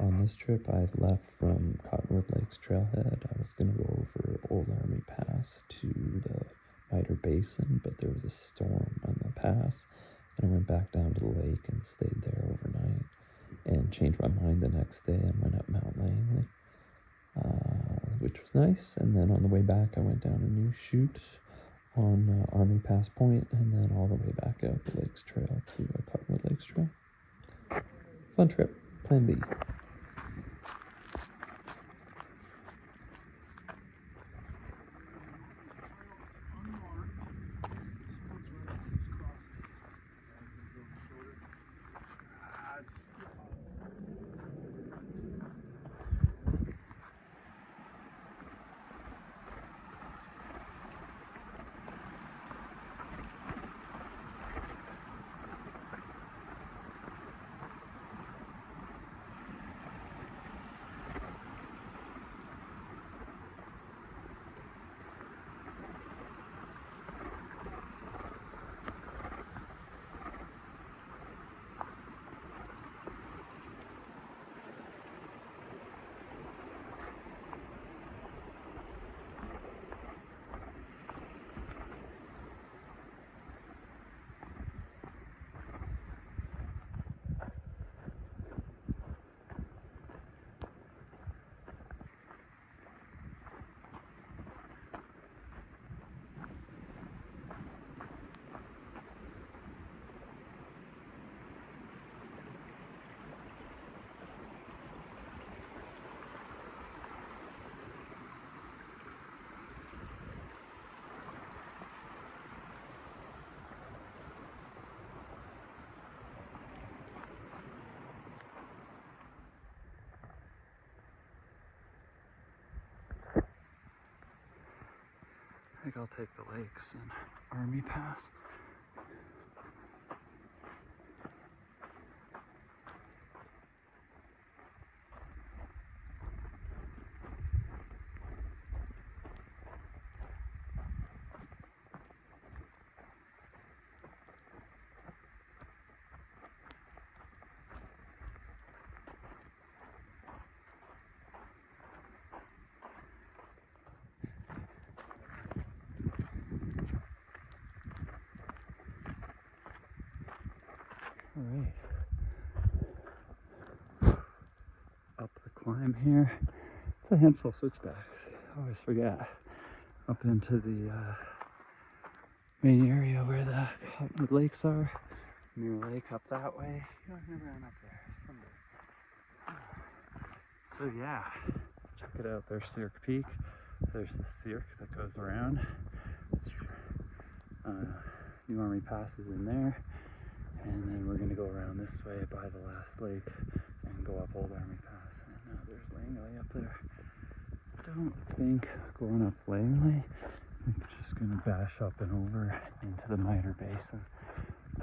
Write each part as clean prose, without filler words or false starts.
on this trip, I left from Cottonwood Lakes trailhead. I was going to go over Old Army Pass to the Miter Basin, but there was a storm on the pass, and I went back down to the lake and stayed there overnight, and changed my mind the next day and went up Mount Langley, which was nice. And then on the way back, I went down a new chute on Army Pass Point, and then all the way back out the Lakes Trail to Cottonwood Lakes Trail. Fun trip. Plan B. I think I'll take the lakes and Army Pass. Alright, up the climb here. It's a handful of switchbacks. I always forget. Up into the main area where the Cottonwood Lakes are. Mirror Lake up that way. You know, I've never been up there. So yeah, check it out. There's Cirque Peak. There's the Cirque that goes around. New Army Pass is in there. And then we're going to go around this way by the last lake and go up Old Army Pass. And there's Langley up there. I don't think going up Langley, I think it's just going to bash up and over into the Miter Basin.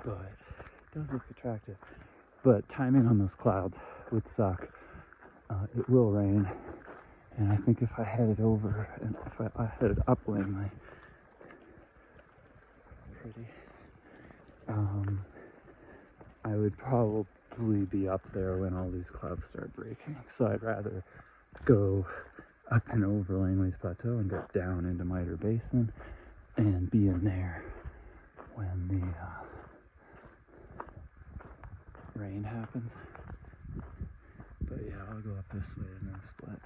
But it does look attractive. But timing on those clouds would suck. It will rain. And I think if I headed over, and if I headed up Langley, pretty, I would probably be up there when all these clouds start breaking. So I'd rather go up and over Langley's Plateau and get down into Miter Basin and be in there when the rain happens. But yeah, I'll go up this way and then split.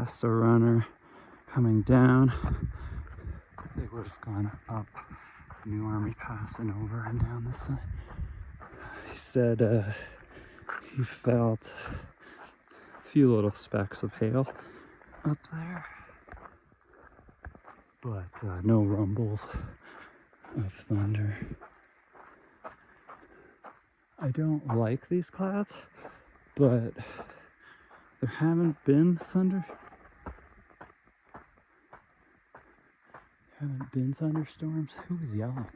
passed a runner coming down. They would have gone up New Army Pass and over and down this side. He said he felt a few little specks of hail up there, but no rumbles of thunder. I don't like these clouds, but there haven't been thunder. Haven't been thunderstorms. Who was yelling?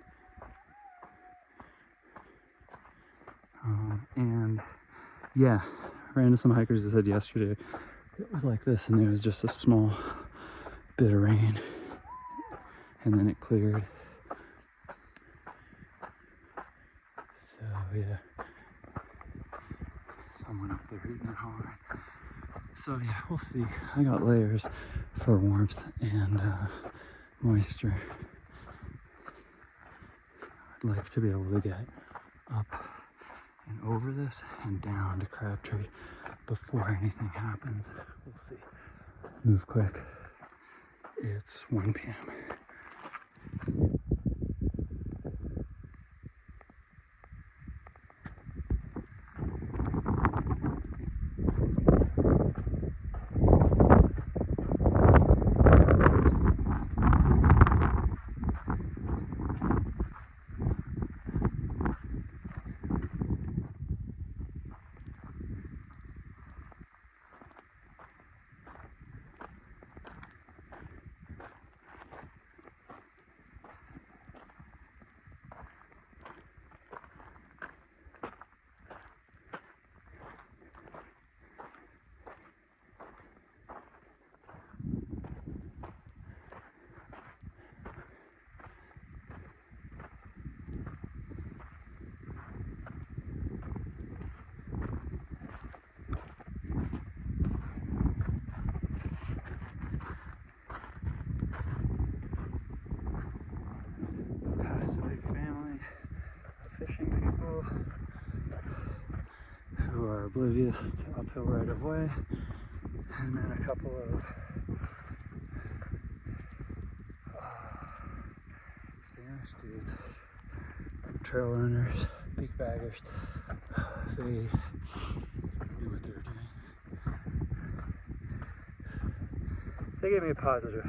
And yeah, ran into some hikers that said yesterday it was like this, and there was just a small bit of rain, and then it cleared. So yeah, someone up there hooting and hollering. So yeah, we'll see. I got layers for warmth and moisture. I'd like to be able to get up and over this and down to Crabtree before anything happens. We'll see. Move quick. It's 1 p.m. Past a big family of fishing people who are oblivious to uphill right of way, and then a couple of Spanish dudes, trail runners, big baggers. They knew what they were doing. They gave me a positive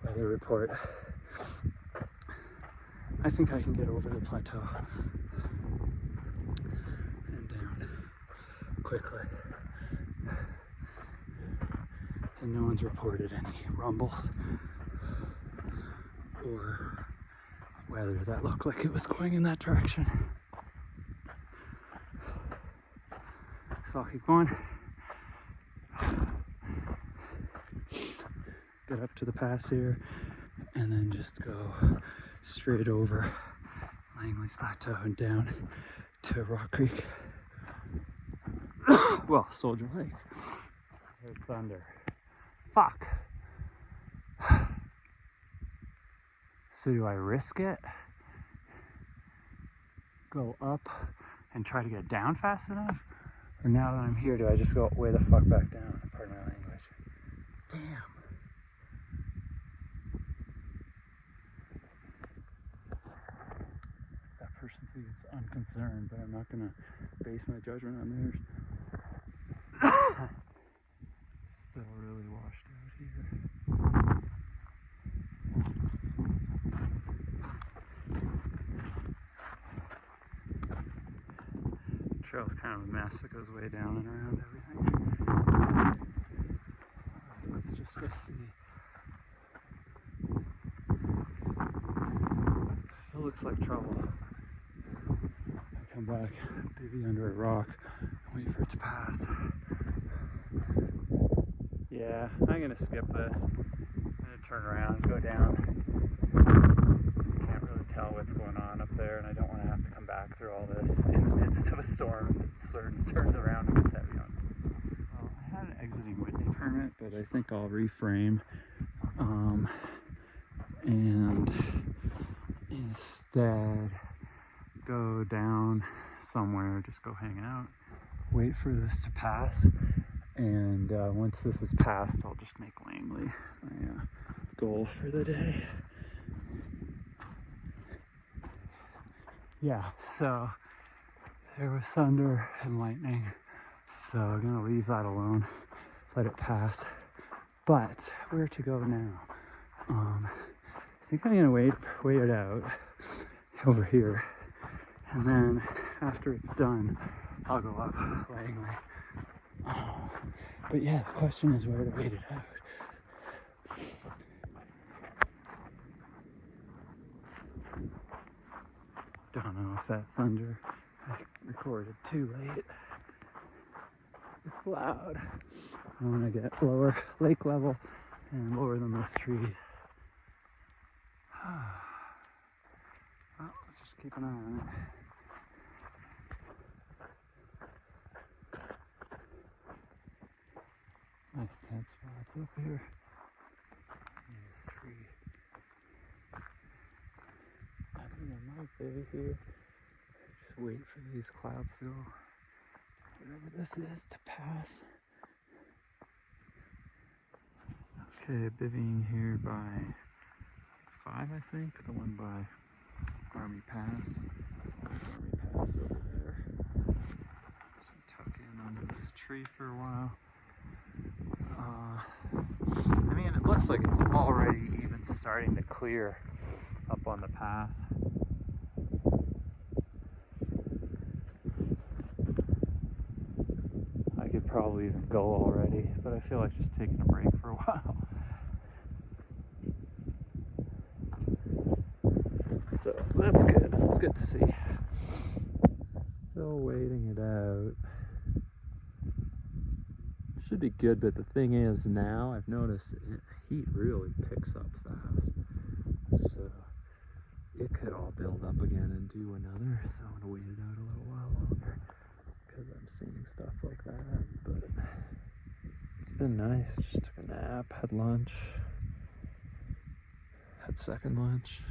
weather report. I think I can get over the plateau and down quickly. And no one's reported any rumbles or weather that looked like it was going in that direction. So I'll keep going. Get up to the pass here and then just go straight over Langley's Plateau and down to Rock Creek. Well, Soldier Lake. There's thunder. Fuck. So do I risk it? Go up and try to get down fast enough? Or now that I'm here, do I just go way the fuck back down? Pardon my language. Damn. That person seems unconcerned, but I'm not gonna base my judgment on theirs. Still really washed out here. Trail's kind of a mess. It goes way down and around everything. Let's just go see. It looks like trouble. I come back, maybe under a rock, and wait for it to pass. Yeah, I'm gonna skip this. I'm gonna turn around, go down. Can't really tell what's going on up there, and I don't want to have to come back through all this in the midst of a storm. It sort of turns around and gets heavy on me. Well, I had an exiting Whitney permit, but I think I'll reframe and instead go down somewhere, just go hang out, wait for this to pass, And once this is passed, I'll just make Langley my goal for the day. Yeah, so there was thunder and lightning, so I'm gonna leave that alone, let it pass. But where to go now? I think I'm gonna wait it out over here, and then after it's done, I'll go up Langley. But yeah, the question is where to wait it out. Don't know if that thunder I recorded too late. It's loud. I want to get lower lake level and lower than those trees. Well, let's just keep an eye on it. Nice tent spots up here. This tree. I think I might be here. Just wait for these clouds to, whatever this is, to pass. Okay, bivvying here by 5, I think. The one by Army Pass. That's Army Pass over there. Just tuck in under this tree for a while. I mean, it looks like it's already even starting to clear up on the pass. I could probably even go already, but I feel like just taking a break for a while. So that's good. It's good to see. Still waiting it out. Should be good, but the thing is now I've noticed heat really picks up fast. So it could all build up again and do another. So I'm gonna wait it out a little while longer because I'm seeing stuff like that. But it's been nice. Just took a nap, had lunch, had second lunch.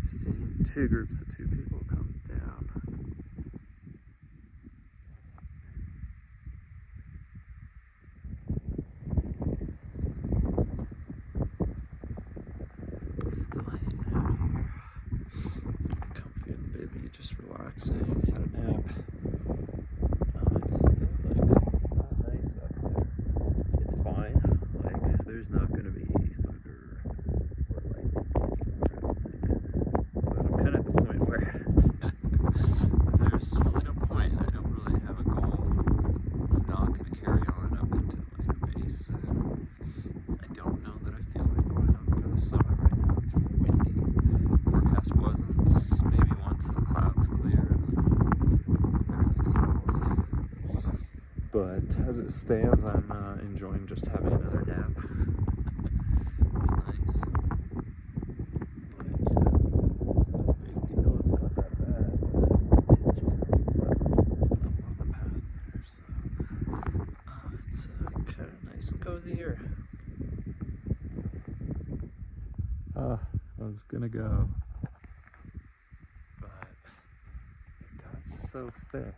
Seeing 2 groups of 2 people come down. Still hanging out here. Comfy and bivvy, just relaxing. Had a nap. It's still not nice up there. It's fine. There's not gonna be thunder or lightning anymore, I don't think. But I'm kind of at the point where there's really no point. I don't really have a goal. I'm not gonna carry on up into my base. I don't know that I feel like going up to the summit right now. It's windy. Forecast wasn't. Maybe once the clouds clear, everything settles. But as it stands, I'm enjoying just having another nap. It's nice. But yeah, it's no big deal. It's not that bad. But it's just pretty pleasant up on the pass there. So it's kind of nice and cozy here. I was gonna go, but it got so thick.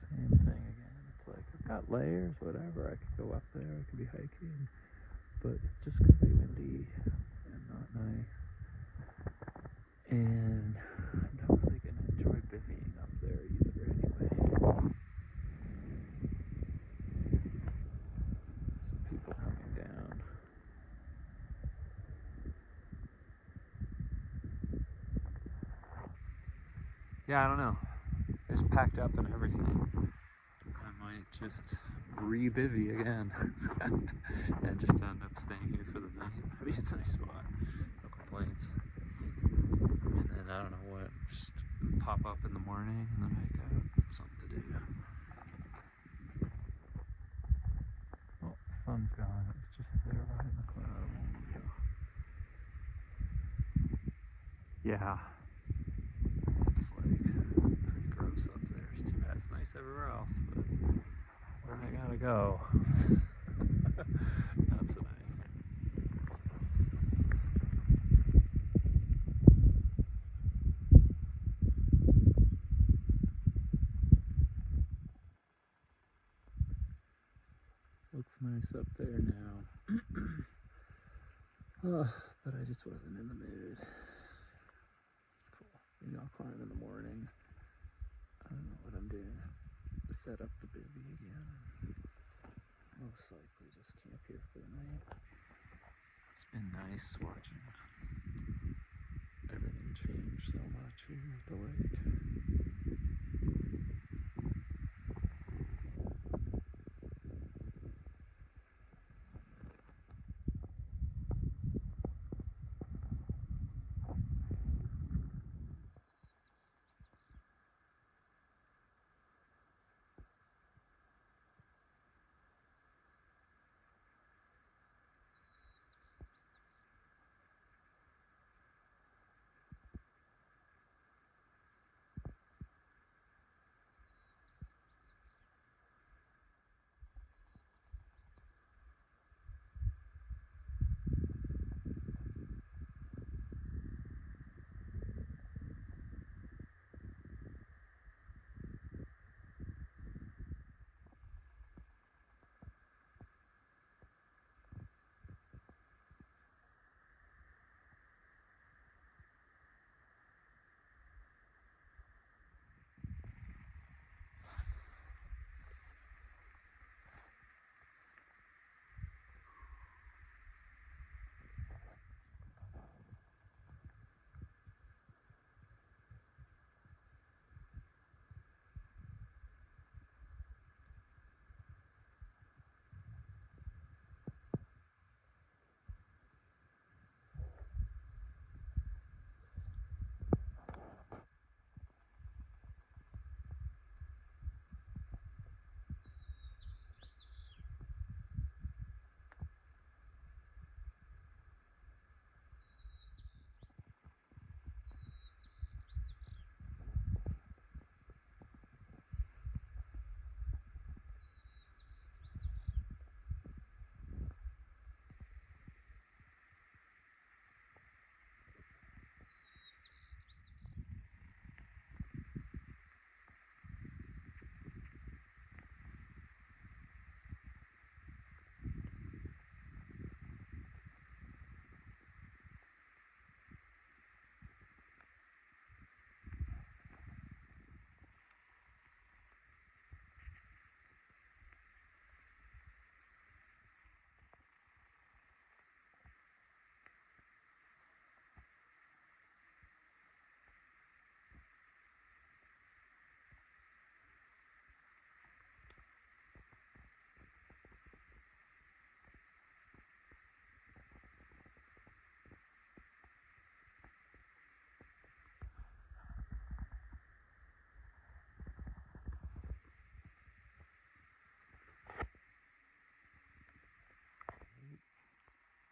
Same thing again. It's like I've got layers, whatever. I could go up there, I could be hiking, but it's just gonna be windy and not nice. And I'm not really gonna enjoy bivvying up there either anyway. Some people coming down. Yeah, I don't know. I just packed up and everything. I might just re-bivvy again and just end up staying here for the night. I mean, it's a nice spot. No complaints. And then I don't know what, just pop up in the morning and then hike out. Something to do. Oh, the sun's gone. It was just there behind the cloud a moment ago. Yeah. It's pretty gross up there. It's too bad it's nice everywhere else, but where I gotta go. Not so nice. nice up there now. But I just wasn't in the mood. It's cool. Maybe I'll climb in the morning. I don't know what I'm doing. Set up the bivvy again. Most likely just camp here for the night. It's been nice watching everything change so much here at the lake.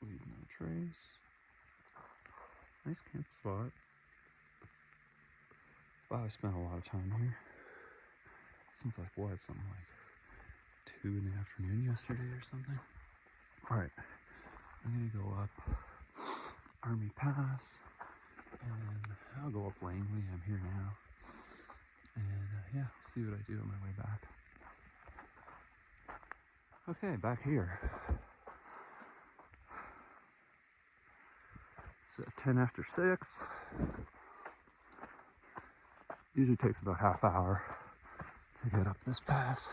Leave no trace. Nice camp spot. Wow, I spent a lot of time here. Since like what? Something like 2 in the afternoon yesterday or something. Alright, I'm gonna go up Army Pass and I'll go up Langley. I'm here now. And yeah, I'll see what I do on my way back. Okay, back here. It's 10 after 6. Usually takes about half hour to get up this pass.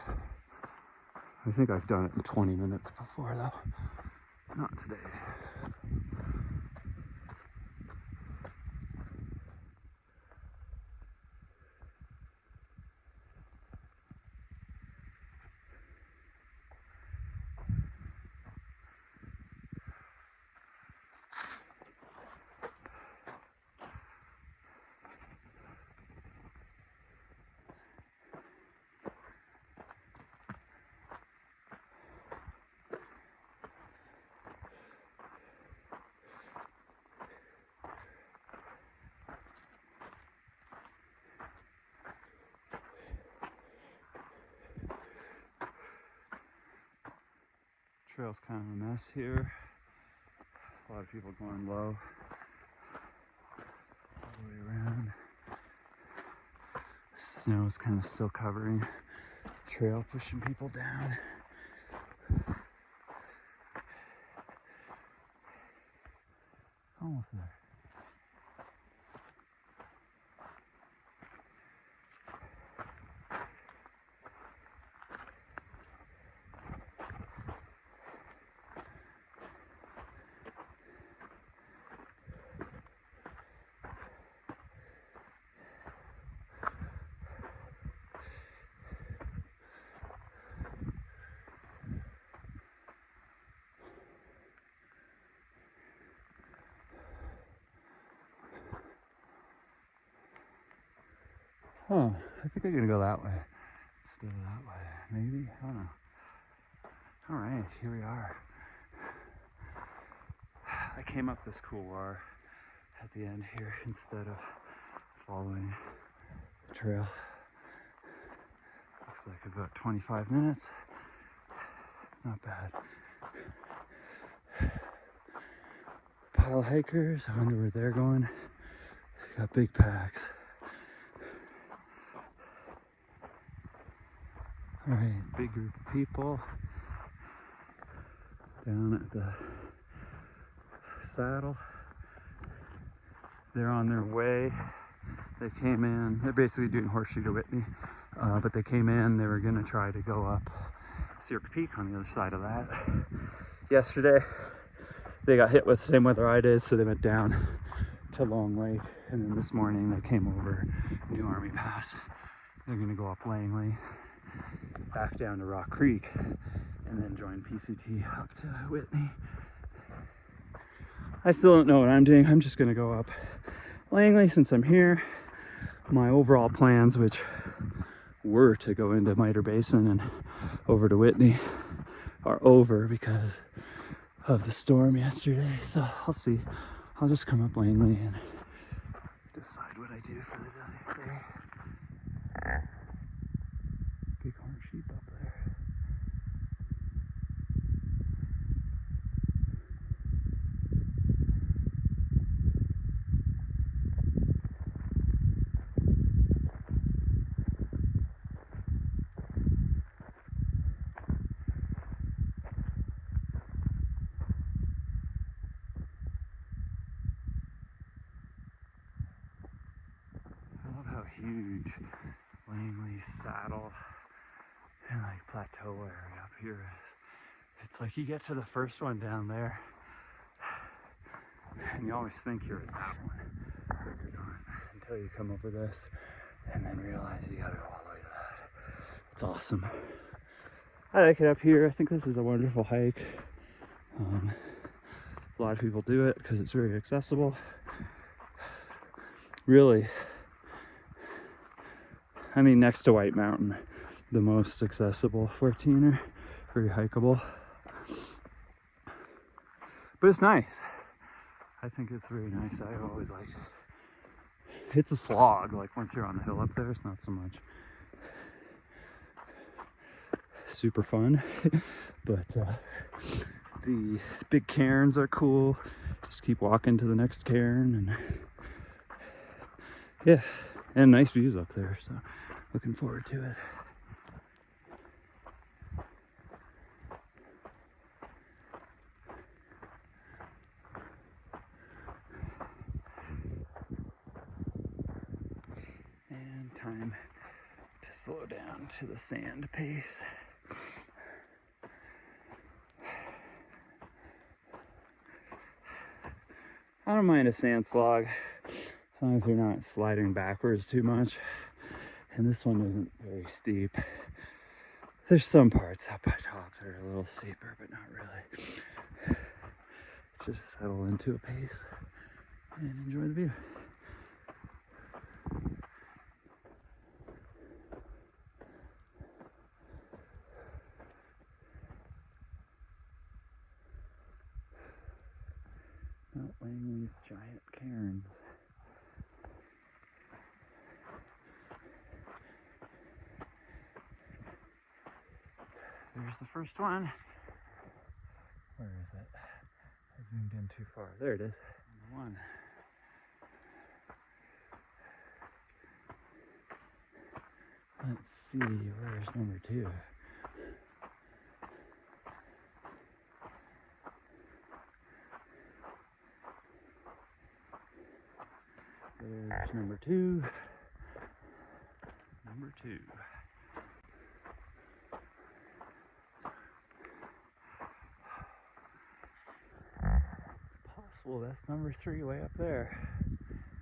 I think I've done it in 20 minutes before though. Not today. Trail's kind of a mess here. A lot of people going low all the way around. Snow is kind of still covering the trail, pushing people down. Oh, I think I'm gonna go that way. Still that way, maybe? I don't know. All right, here we are. I came up this couloir at the end here instead of following the trail. Looks like about 25 minutes. Not bad. Pile hikers, I wonder where they're going. They got big packs. All right, big group of people down at the saddle. They're on their way. They came in, they're basically doing Horseshoe to Whitney, but they came in, they were gonna try to go up Cirque Peak on the other side of that. Yesterday, they got hit with the same weather I did, so they went down to Long Lake, and then this morning they came over New Army Pass. They're gonna go up Langley, back down to Rock Creek, and then join PCT up to Whitney. I still don't know what I'm doing. I'm just gonna go up Langley since I'm here. My overall plans, which were to go into Mitre Basin and over to Whitney, are over because of the storm yesterday. So I'll see. I'll just come up Langley and decide what I do for the day. Big horn sheep up there. I love how huge Langley Saddle and like plateau area up here is. It's like you get to the first one down there and you always think you're at that one, but you're not until you come over this and then realize you gotta go all the way to that. It's awesome. I like it up here. I think this is a wonderful hike. A lot of people do it because it's very accessible. Really, I mean, next to White Mountain, the most accessible 14er, very hikeable. But it's nice. I think it's very nice. I always liked it. It's a slog, like once you're on the hill up there, it's not so much super fun. But the big cairns are cool. Just keep walking to the next cairn, and yeah, and nice views up there, so looking forward to it. And time to slow down to the sand pace. I don't mind a sand slog as long as you're not sliding backwards too much. And this one isn't very steep. There's some parts up by top that are a little steeper, but not really. Just settle into a pace and enjoy the view. Mount Langley's giant cairns. There's the first one. Where is it? I zoomed in too far. There it is. Number one. Let's see, where's number two? There's number two. Number two. It's possible that's number three way up there.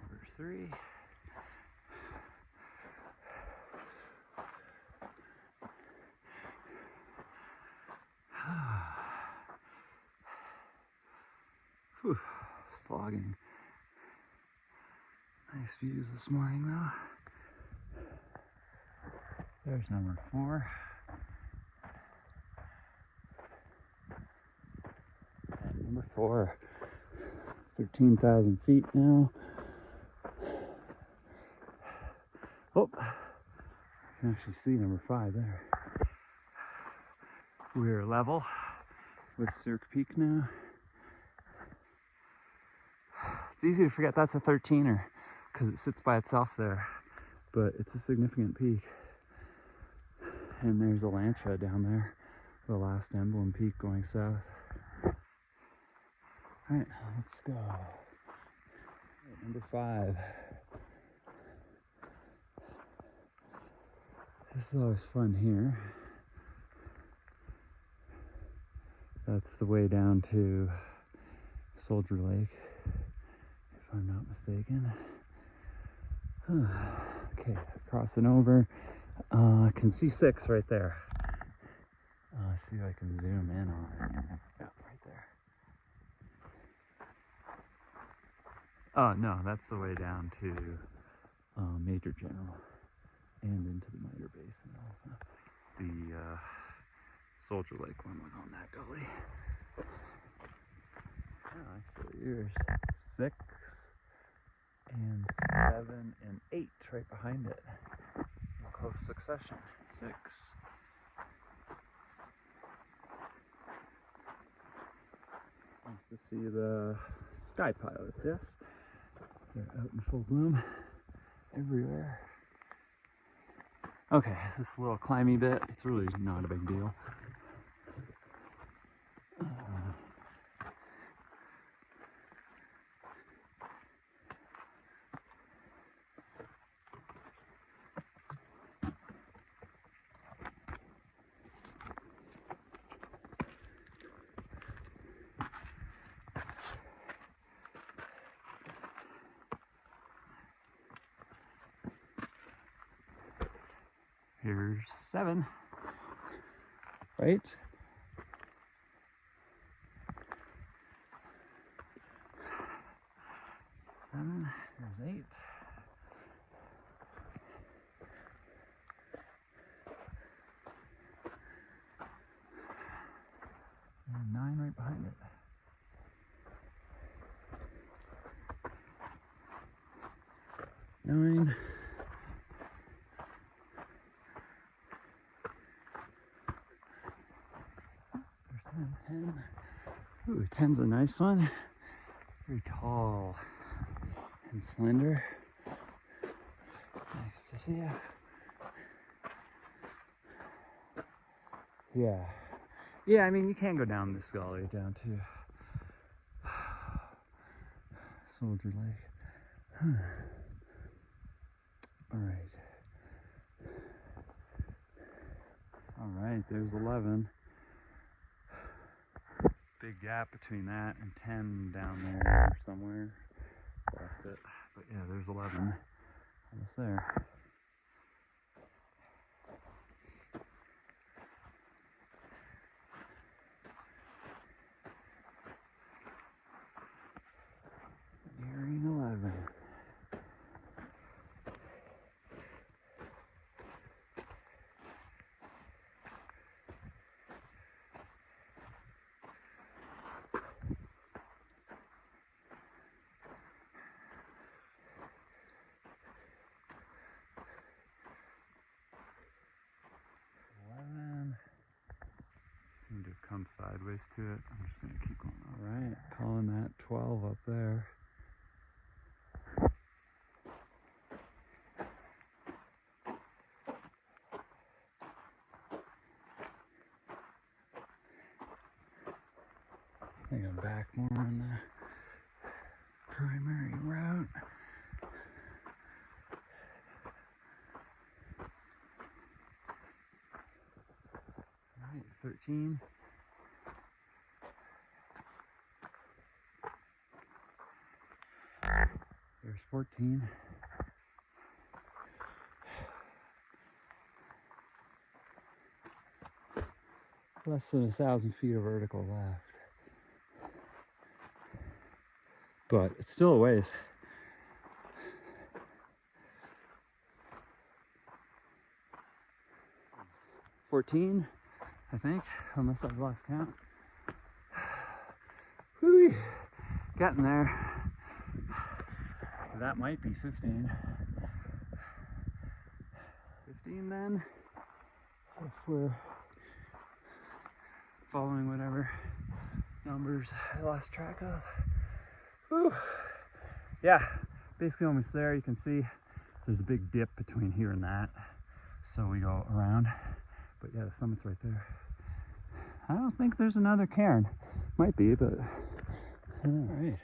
Number three. Whew, slogging. Nice views this morning though. There's number 4. And number 4, 13,000 feet now. Oh, you can actually see number 5 there. We're level with Cirque Peak now. It's easy to forget that's a 13er because it sits by itself there, but it's a significant peak. And there's a Lancia down there, the last emblem peak going south. All right, let's go. Number 5. This is always fun here. That's the way down to Soldier Lake, if I'm not mistaken. Okay, crossing over. I can see 6 right there. See if I can zoom in on it. Yeah, right there. Oh, no, that's the way down to Major General and into the Miter Basin also. The Soldier Lake one was on that gully. Oh, actually, here's 6 and 7 and 8 right behind it. In close succession. 6. Nice to see the sky pilots, yes? They're out in full bloom everywhere. Okay, this little climby bit, it's really not a big deal. Here's 7, right? 7, here's 8. And 9 right behind it. Nine. There's 10. Ooh, 10's a nice one. Very tall and slender. Nice to see you. Yeah. Yeah, I mean, you can go down this gully down to Soldier Lake. All right, there's 11. Big gap between that and 10 down there somewhere. Lost it. But yeah, there's 11. Almost there. Nearing 11. Seem to have come sideways to it. I'm just going to keep going. All right, calling that 12 up there. I think I'm back more on the primary route. All right, 13. There's 14. Less than 1,000 feet of vertical left. But it's still a ways. 14, I think, unless I've lost count. Whoo, getting there. That might be 15. 15 then, if we're following whatever numbers I lost track of. Whew. Yeah, basically almost there. You can see there's a big dip between here and that, so we go around. But yeah, the summit's right there. I don't think there's another cairn. Might be, but I don't know. All right,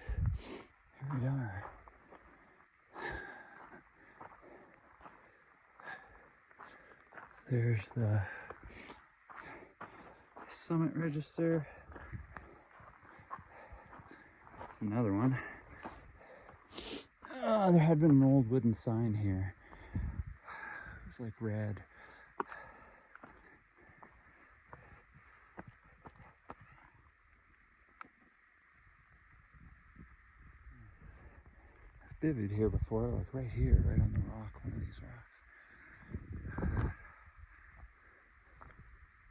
here we are. There's the summit register. There's another one. Oh, there had been an old wooden sign here. It's like red. I've bivvied here before, like right here, right on the rock, one of these rocks.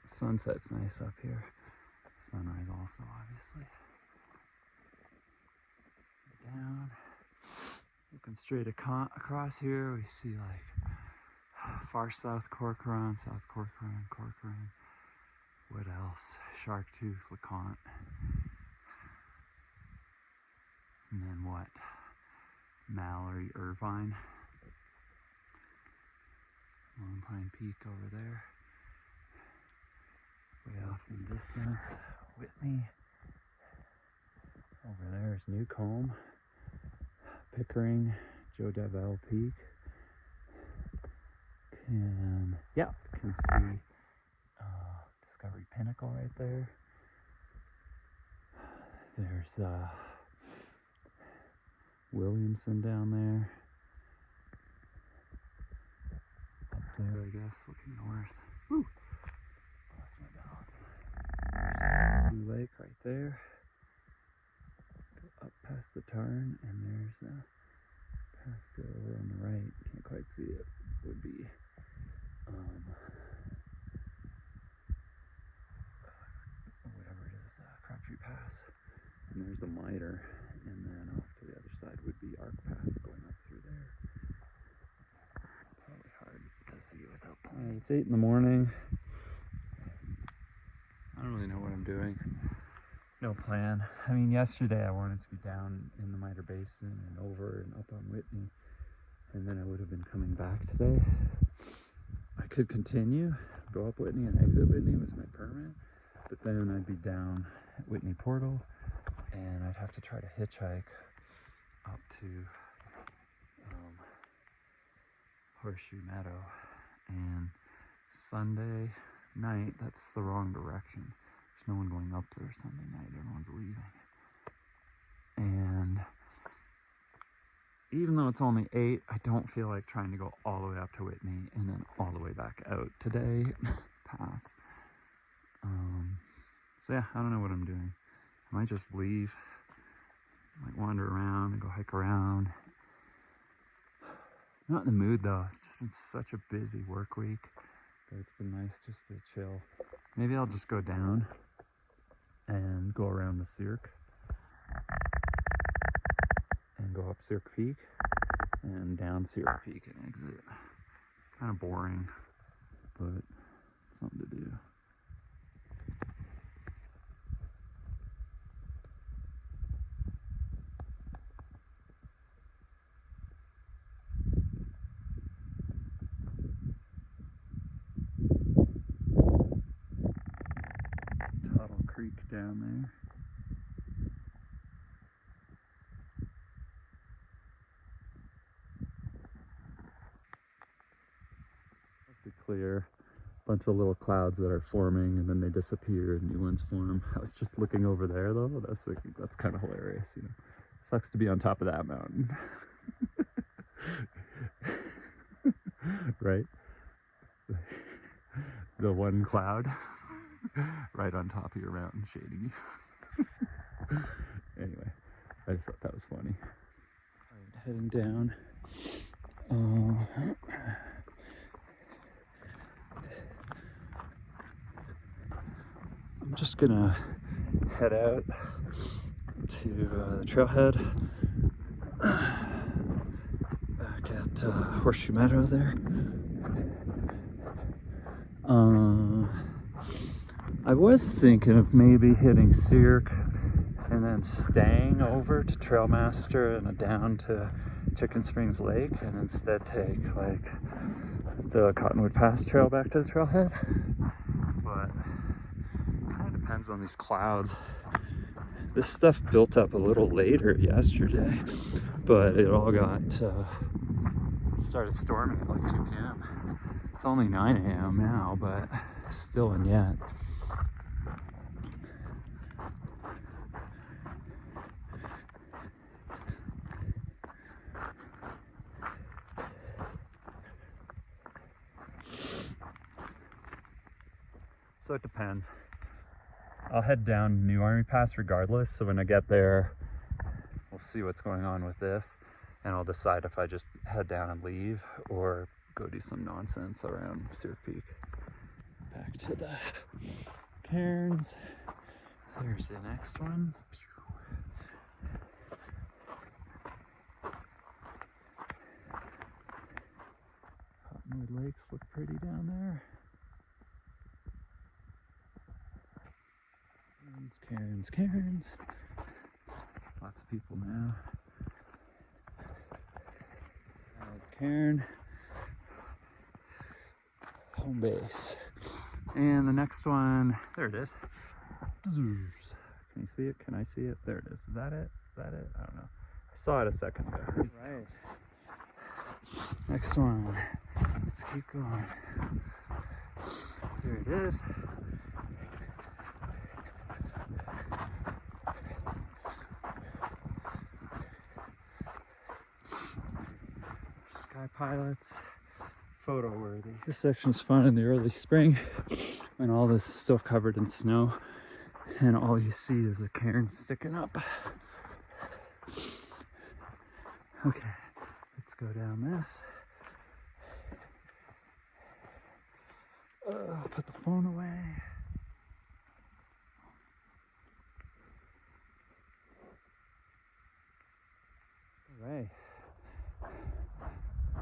Sunset's nice up here. Sunrise also, obviously. Down. Looking straight across here, we see like far south Corcoran, South Corcoran, Corcoran. What else? Sharktooth, LeConte. And then what? Mallory, Irvine. Lone Pine Peak over there. Way off in the distance, Whitney. Over there is Newcomb, Pickering, Joe Davell Peak. And yeah, you can see Discovery Pinnacle right there. There's Williamson down there. Up there, I guess, looking north. Woo! Lost my balance. Blue Lake right there. Go up past the Tarn, and there's past it over on the right. Can't quite see it. Would be whatever it is, Crabtree Pass. And there's the Mitre, and then off to the other side would be Arc Pass going up through there. Probably hard to see without pointing. It's 8 in the morning. I don't really know what I'm doing. No plan. I mean, yesterday I wanted to be down in the Mitre Basin and over and up on Whitney, and then I would have been coming back today. I could continue, go up Whitney and exit Whitney with my permit, but then I'd be down at Whitney Portal, and I'd have to try to hitchhike up to Horseshoe Meadow. And Sunday night, that's the wrong direction. There's no one going up there Sunday night. Everyone's leaving. And even though it's only 8, I don't feel like trying to go all the way up to Whitney and then all the way back out today. Pass. So yeah, I don't know what I'm doing. I might just leave. I might wander around and go hike around. Not in the mood though. It's just been such a busy work week that it's been nice just to chill. Maybe I'll just go down and go around the Cirque and go up Cirque Peak and down Cirque Peak and exit. Kind of boring, but something to do. Tuttle Creek down there. Clear. Bunch of little clouds that are forming and then they disappear and new ones form. I was just looking over there though. That's kind of hilarious, you know. Sucks to be on top of that mountain. Right? The one cloud right on top of your mountain shading you. Anyway, I just thought that was funny. Alright, heading down. just gonna head out to the trailhead back at Horseshoe Meadow there. I was thinking of maybe hitting Cirque and then staying over to Trailmaster and down to Chicken Springs Lake, and instead take like the Cottonwood Pass trail back to the trailhead. But it kind of depends on these clouds. This stuff built up a little later yesterday, but it all got started storming at like 2 p.m. It's only 9 a.m. now, but still in yet. So it depends. I'll head down New Army Pass regardless, so when I get there, we'll see what's going on with this, and I'll decide if I just head down and leave or go do some nonsense around Cirque Peak. Back to the cairns. There's the next one. Cottonwood Lakes look pretty down there. Cairns, cairns. Lots of people now. Cairn. Home base. And the next one, there it is. Can you see it? Can I see it? There it is. Is that it? Is that it? I don't know. I saw it a second ago. Right. Next one. Let's keep going. There it is. Sky Pilots, photo worthy. This section's fun in the early spring when all this is still covered in snow and all you see is the cairn sticking up. Okay, let's go down this. Put the phone away. All right.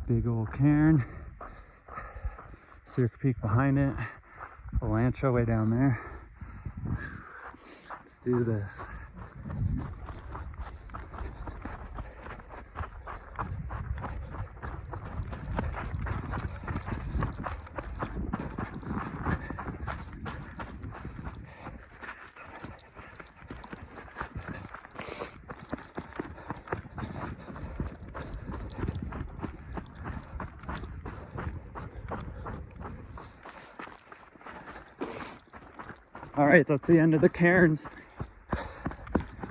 Big old cairn. Cirque Peak behind it. Alantra way down there. Let's do this. All right, that's the end of the cairns.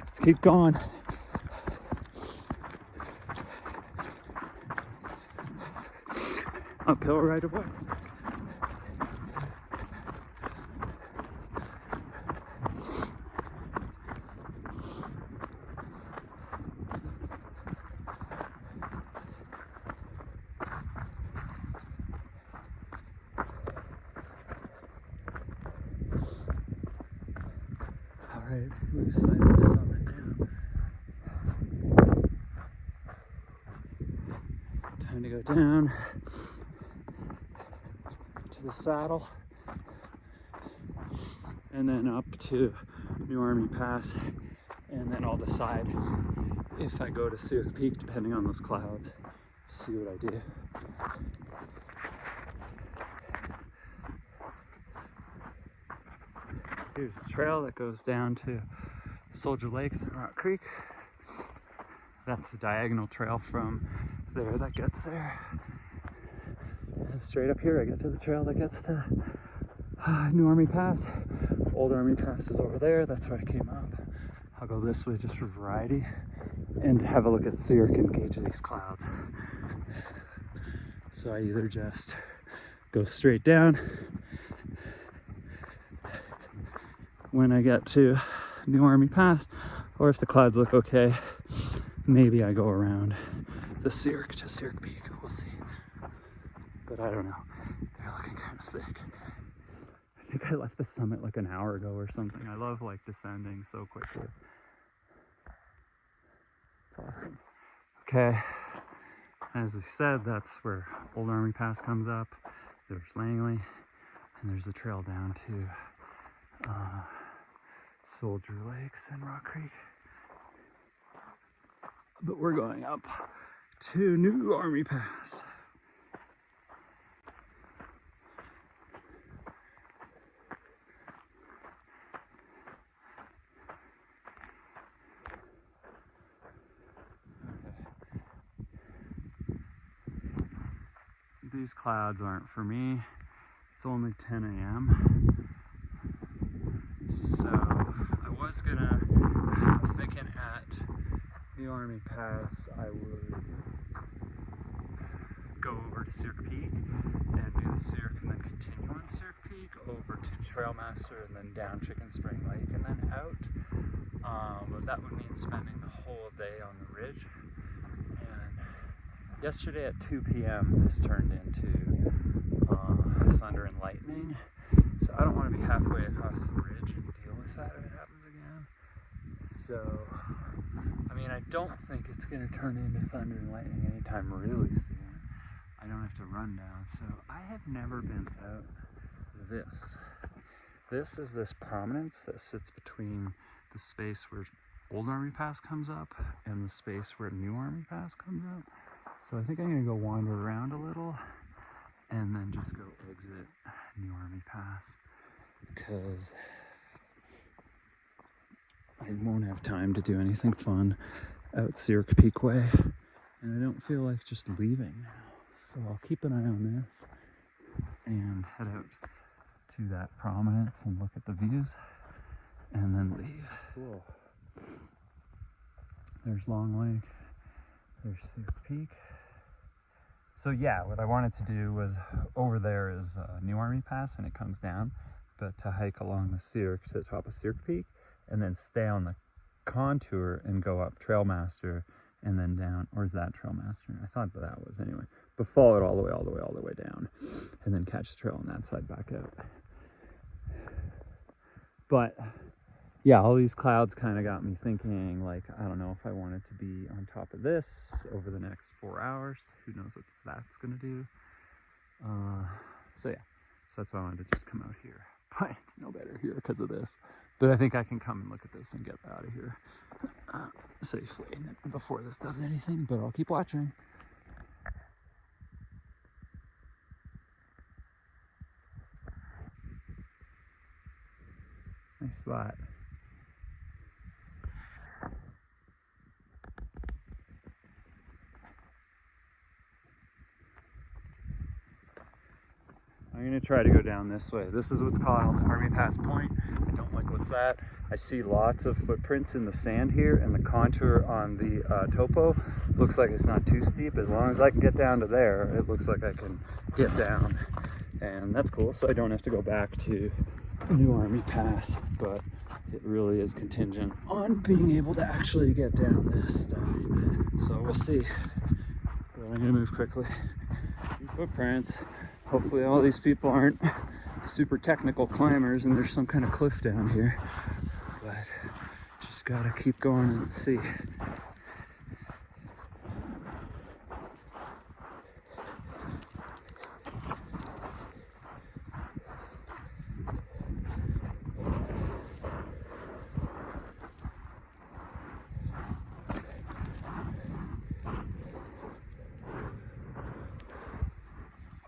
Let's keep going. Uphill right away. Alright, lose sight of the summit now. Time to go down to the saddle and then up to New Army Pass, and then I'll decide if I go to Cirque Peak depending on those clouds. See what I do. Here's the trail that goes down to Soldier Lakes and Rock Creek. That's the diagonal trail from there that gets there. And straight up here I get to the trail that gets to New Army Pass. Old Army Pass is over there, that's where I came up. I'll go this way just for variety and have a look at Cirque and gauge these clouds. So I either just go straight down when I get to New Army Pass, or if the clouds look okay, maybe I go around the Cirque to Cirque Peak. We'll see. But I don't know. They're looking kind of thick. I think I left the summit like an hour ago or something. I love like descending so quickly. It's awesome. Okay, as we said, that's where Old Army Pass comes up. There's Langley, and there's the trail down to Soldier Lakes and Rock Creek. But we're going up to New Army Pass. These clouds aren't for me. It's only 10 a.m. So I was thinking at New Army Pass I would go over to Cirque Peak and do the Cirque and then continue on Cirque Peak over to Trailmaster and then down Chicken Spring Lake and then out. But that would mean spending the whole day on the ridge. And yesterday at 2 p.m. this turned into thunder and lightning. So I don't want to be halfway across the ridge and deal with that if it happens again. So, I mean, I don't think it's going to turn into thunder and lightning anytime really soon. I don't have to run down. So I have never been out this. This is this prominence that sits between the space where Old Army Pass comes up and the space where New Army Pass comes up. So I think I'm going to go wander around a little and then just go exit New Army Pass because I won't have time to do anything fun out Cirque Peak way, and I don't feel like just leaving now. So I'll keep an eye on this and head out to that prominence and look at the views and then leave. Cool. There's Long Lake, there's Cirque Peak. So yeah, what I wanted to do was, over there is New Army Pass and it comes down, but to hike along the Cirque to the top of Cirque Peak and then stay on the contour and go up Trailmaster and then down, or is that Trailmaster? I thought that was anyway, but follow it all the way down and then catch the trail on that side back out. But yeah, all these clouds kind of got me thinking, like, I don't know if I wanted to be on top of this over the next 4 hours. Who knows what that's going to do. So yeah, so that's why I wanted to just come out here. But it's no better here because of this. But I think I can come and look at this and get out of here safely before this does anything, but I'll keep watching. Nice spot. I'm gonna try to go down this way. This is what's called Army Pass Point. I don't like what's that. I see lots of footprints in the sand here, and the contour on the topo looks like it's not too steep. As long as I can get down to there, it looks like I can get down, and that's cool. So I don't have to go back to New Army Pass, but it really is contingent on being able to actually get down this stuff. So we'll see. But I'm gonna move quickly. Footprints. Hopefully all these people aren't super technical climbers and there's some kind of cliff down here, but just gotta keep going and see.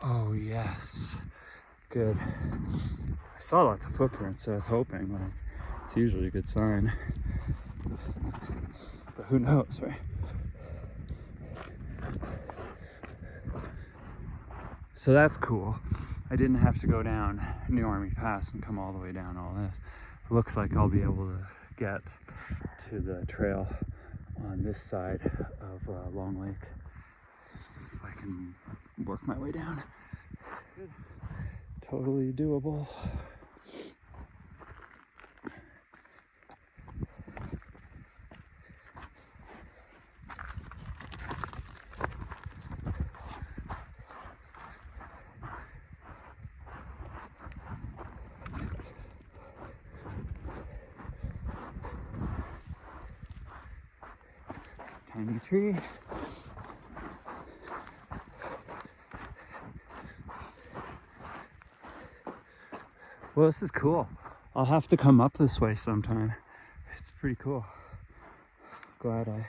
Oh yes, good. I saw lots of footprints, so I was hoping, like, it's usually a good sign. But who knows, right? So that's cool. I didn't have to go down New Army Pass and come all the way down all this. It looks like I'll be able to get to the trail on this side of Long Lake if I can work my way down. Good. Totally doable. tiny tree. Well, this is cool. I'll have to come up this way sometime. It's pretty cool. Glad I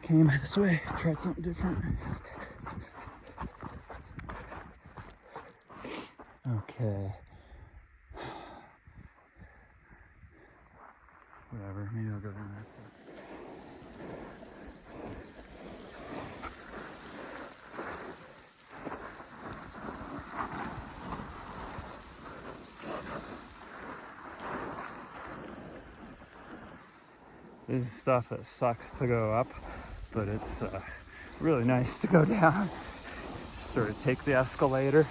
came this way, tried something different. Okay. Whatever, maybe I'll go down that side. This is stuff that sucks to go up, but it's really nice to go down. Sort of take the escalator.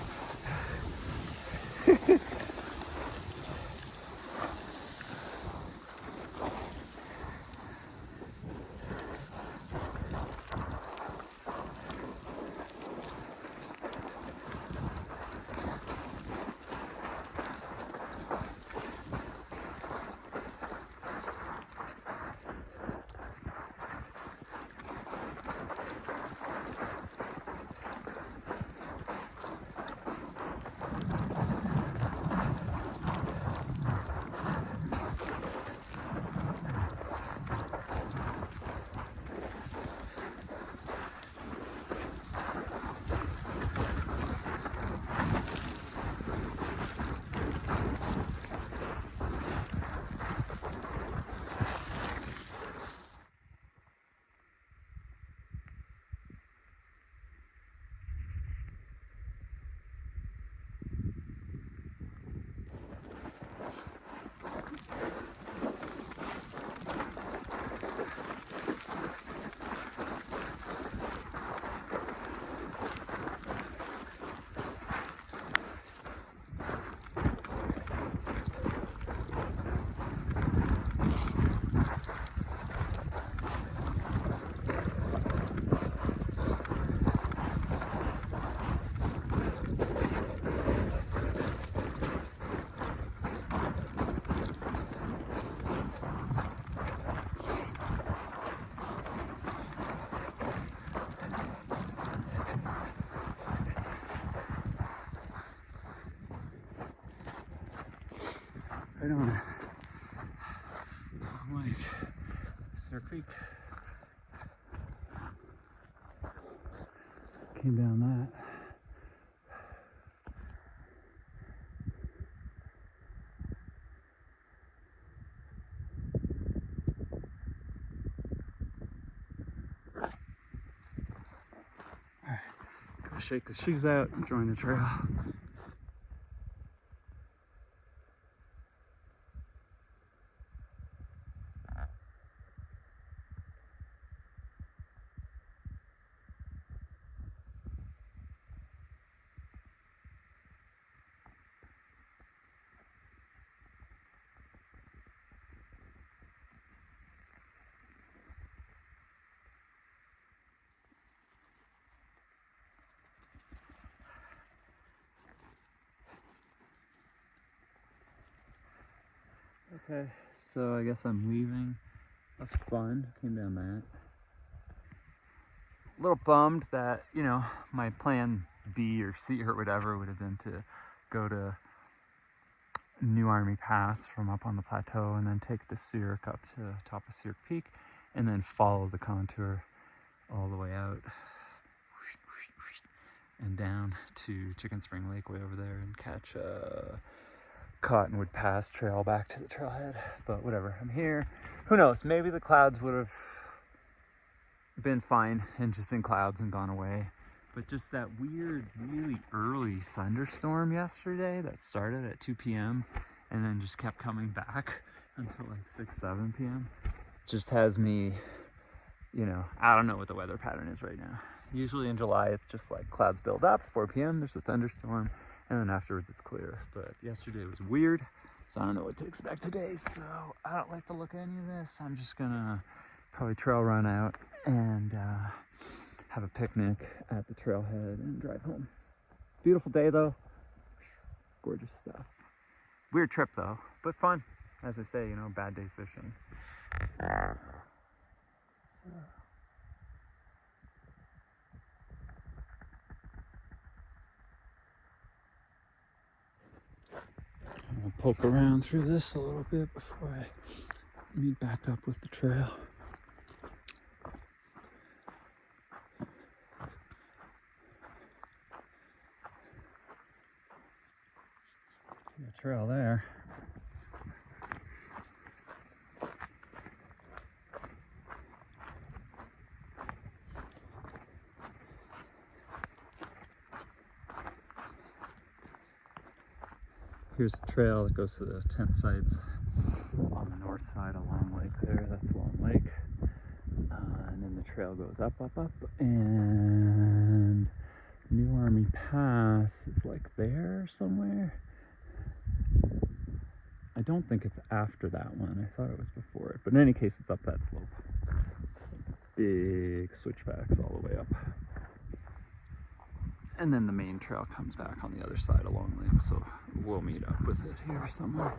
Right on Mount Sir Creek. Came down that. Alright, go shake the shoes out and join the trail. Okay, so I guess I'm leaving. That's fun. Came down that. A little bummed that, you know, my plan B or C or whatever would have been to go to New Army Pass from up on the plateau and then take the Cirque up to top of Cirque Peak and then follow the contour all the way out and down to Chicken Spring Lake way over there and catch a Cottonwood Pass trail back to the trailhead. But whatever, I'm here. Who knows, maybe the clouds would have been fine and just been clouds and gone away. But just that weird, really early thunderstorm yesterday that started at 2 p.m. and then just kept coming back until like 6, 7 p.m. just has me, you know, I don't know what the weather pattern is right now. Usually in July, it's just like clouds build up, 4 p.m. there's a thunderstorm, and then afterwards it's clear. But yesterday was weird, so I don't know what to expect today. So I don't like to look at any of this. I'm just gonna probably trail run out and have a picnic at the trailhead and drive home. Beautiful day though, gorgeous stuff. Weird trip though, but fun. As I say, you know, bad day fishing. So. poke around through this a little bit before I meet back up with the trail. See a trail there. Here's the trail that goes to the tent sites on the north side of Long Lake there. That's Long Lake. And then the trail goes up, and New Army Pass is like there somewhere. I don't think it's after that one. I thought it was before it. But in any case, it's up that slope. Big switchbacks all the way up. And then the main trail comes back on the other side of Long Lake, so we'll meet up with it here somewhere.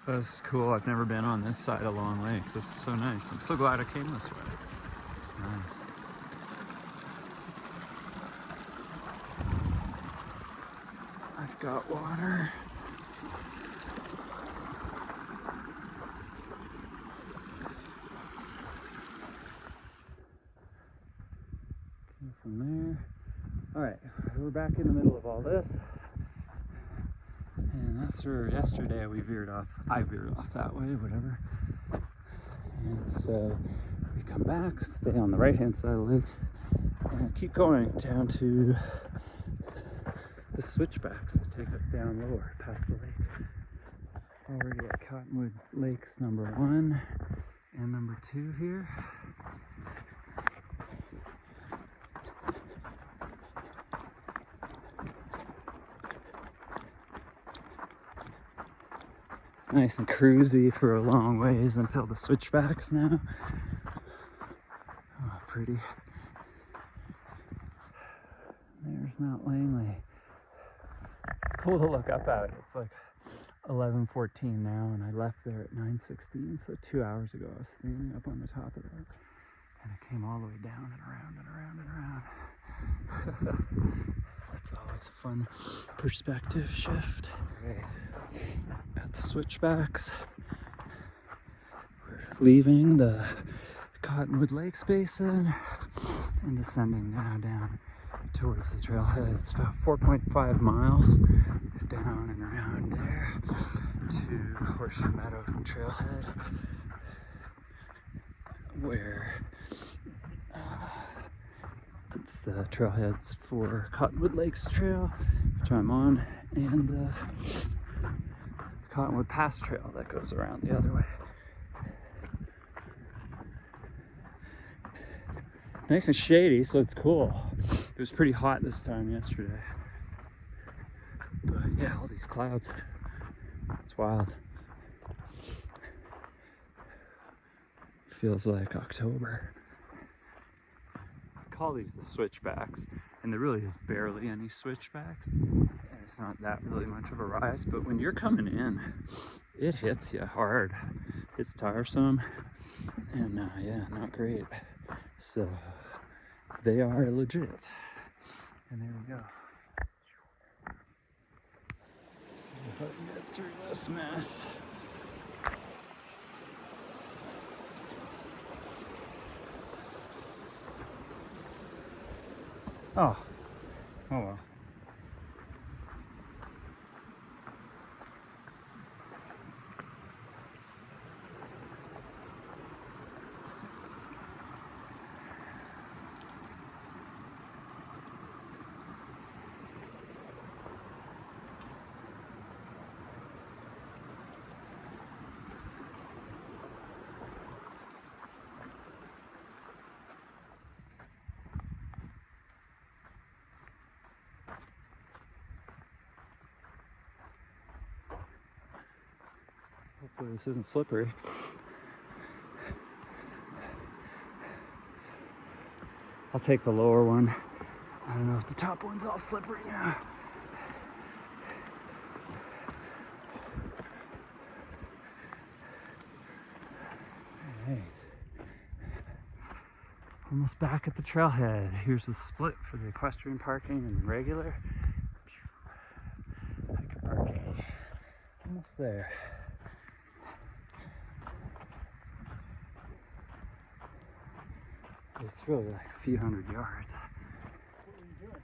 This is cool. I've never been on this side of Long Lake. This is so nice. I'm so glad I came this way. It's nice. I've got water. Came from there. All right, we're back in the middle of all this. And that's where yesterday we veered off. I veered off that way, whatever. And so we come back, stay on the right-hand side of the lake, and keep going down to the switchbacks that take us down lower past the lake. Already at Cottonwood Lakes number 1 and number 2 here. It's nice and cruisy for a long ways until the switchbacks now. Oh, pretty. There's Mount Langley. It's cool to look up at. It's like 11:14 now, and I left there at 9:16, so 2 hours ago I was standing up on the top of that. And it came all the way down and around and around and around. That's always a fun perspective shift. Right. At the switchbacks, we're leaving the Cottonwood Lakes Basin and descending now down towards the trailhead. It's about 4.5 miles down and around there to Horseshoe Meadow Trailhead, where it's the trailheads for Cottonwood Lakes Trail, which I'm on, and the Cottonwood Pass Trail that goes around the other way. Nice and shady, so it's cool. It was pretty hot this time yesterday. But yeah, all these clouds. It's wild. Feels like October. I call these the switchbacks, and there really is barely any switchbacks. And it's not that really much of a rise, but when you're coming in, it hits you hard. It's tiresome, and yeah, not great. So they are legit. And there we go. See if I can get through this mess. Oh well. Hopefully this isn't slippery. I'll take the lower one. I don't know if the top one's all slippery now. Alright. Almost back at the trailhead. Here's the split for the equestrian parking and regular. Hiker parking. Almost there. It's really like a few hundred yards. What were you doing?